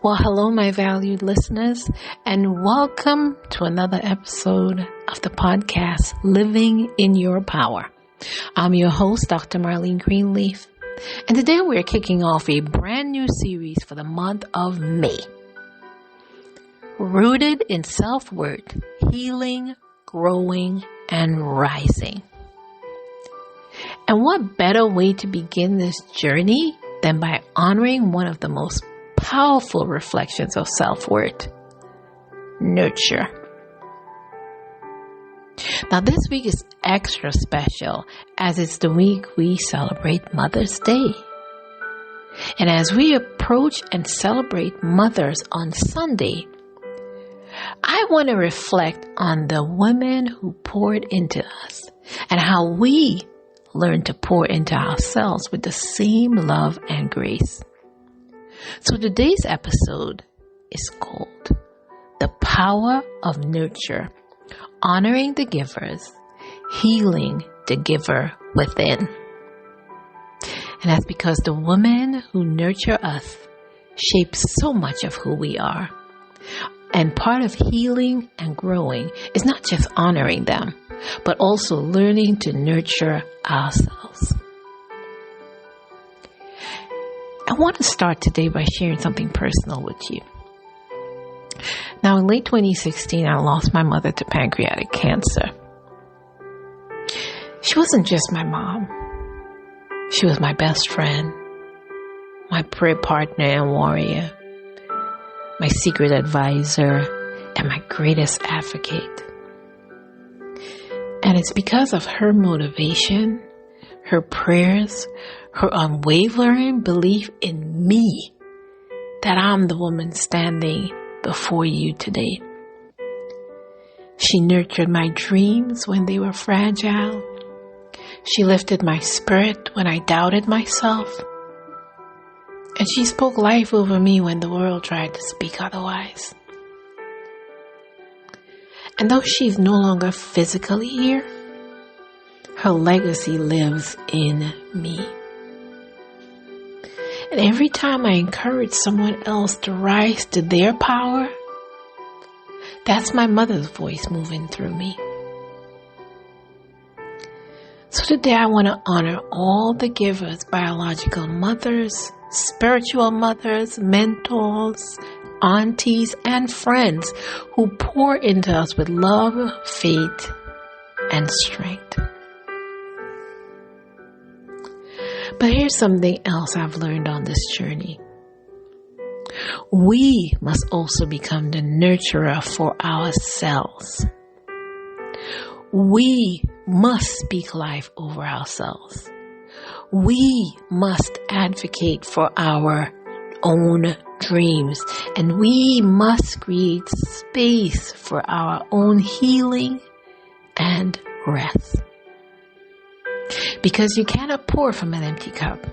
Well, hello, my valued listeners, and welcome to another episode of the podcast, Living in Your Power. I'm your host, Dr. Marleen Greenleaf, and today we're kicking off a brand new series for the month of May. Rooted in self-worth, healing, growing, and rising. And what better way to begin this journey than by honoring one of the most powerful reflections of self-worth, nurture. Now this week is extra special as it's the week we celebrate Mother's Day. And as we approach and celebrate mothers on Sunday, I want to reflect on the women who poured into us and how we learn to pour into ourselves with the same love and grace. So today's episode is called The Power of Nurture, Honoring the Givers, Healing the Giver Within. And that's because the women who nurture us shape so much of who we are. And part of healing and growing is not just honoring them, but also learning to nurture ourselves. I want to start today by sharing something personal with you. Now, in late 2016, I lost my mother to pancreatic cancer. She wasn't just my mom. She was my best friend, my prayer partner and warrior, my secret advisor, and my greatest advocate. And it's because of her motivation, her prayers, her unwavering belief in me that I'm the woman standing before you today. She nurtured my dreams when they were fragile. She lifted my spirit when I doubted myself. And she spoke life over me when the world tried to speak otherwise. And though she's no longer physically here, her legacy lives in me. And every time I encourage someone else to rise to their power, that's my mother's voice moving through me. So today I want to honor all the givers, biological mothers, spiritual mothers, mentors, aunties, and friends who pour into us with love, faith, and strength. But here's something else I've learned on this journey. We must also become the nurturer for ourselves. We must speak life over ourselves. We must advocate for our own dreams, and we must create space for our own healing and rest. Because you cannot pour from an empty cup.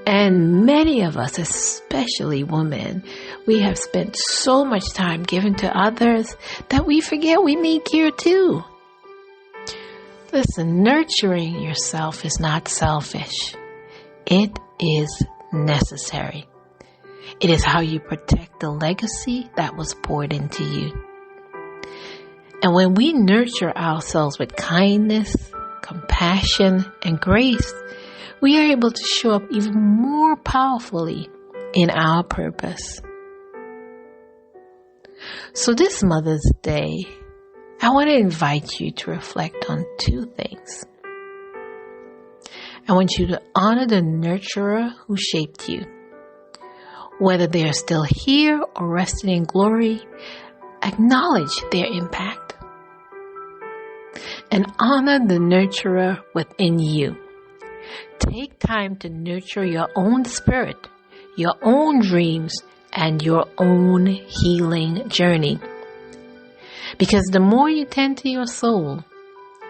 And many of us, especially women, we have spent so much time giving to others that we forget we need care too. Listen, nurturing yourself is not selfish. It is necessary. It is how you protect the legacy that was poured into you. And when we nurture ourselves with kindness, compassion, and grace, we are able to show up even more powerfully in our purpose. So this Mother's Day, I want to invite you to reflect on two things. I want you to honor the nurturer who shaped you. Whether they are still here or resting in glory, acknowledge their impact. And honor the nurturer within you. Take time to nurture your own spirit, your own dreams, and your own healing journey. Because the more you tend to your soul,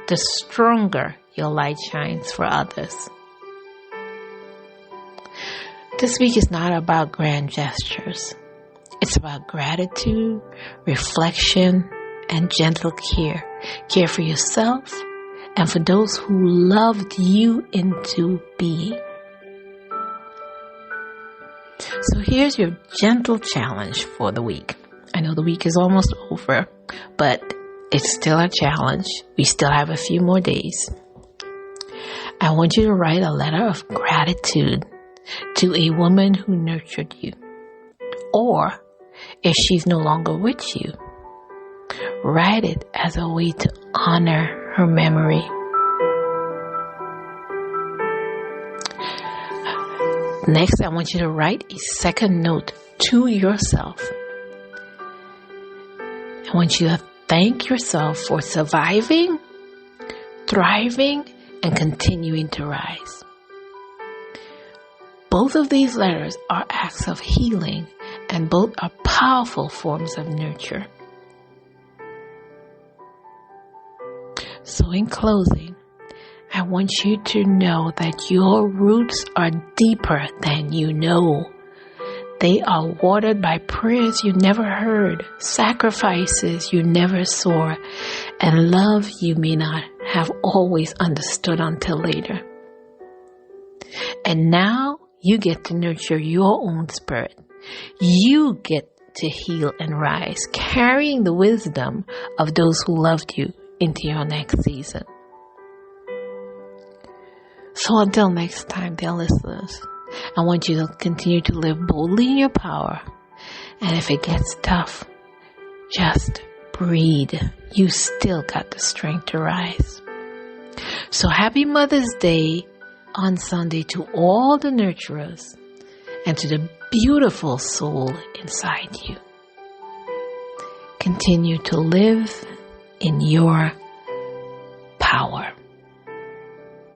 the stronger your light shines for others. This week is not about grand gestures. It's about gratitude, reflection, and gentle care. Care for yourself and for those who loved you into being. So here's your gentle challenge for the week. I know the week is almost over, but it's still a challenge. We still have a few more days. I want you to write a letter of gratitude to a woman who nurtured you. Or, if she's no longer with you, write it as a way to honor her memory. Next, I want you to write a second note to yourself. I want you to thank yourself for surviving, thriving, and continuing to rise. Both of these letters are acts of healing, and both are powerful forms of nurture. So in closing, I want you to know that your roots are deeper than you know. They are watered by prayers you never heard, sacrifices you never saw, and love you may not have always understood until later. And now you get to nurture your own spirit. You get to heal and rise, carrying the wisdom of those who loved you into your next season. So until next time, dear listeners, I want you to continue to live boldly in your power. And if it gets tough, just breathe. You still got the strength to rise. So happy Mother's Day on Sunday to all the nurturers and to the beautiful soul inside you. Continue to live in your power.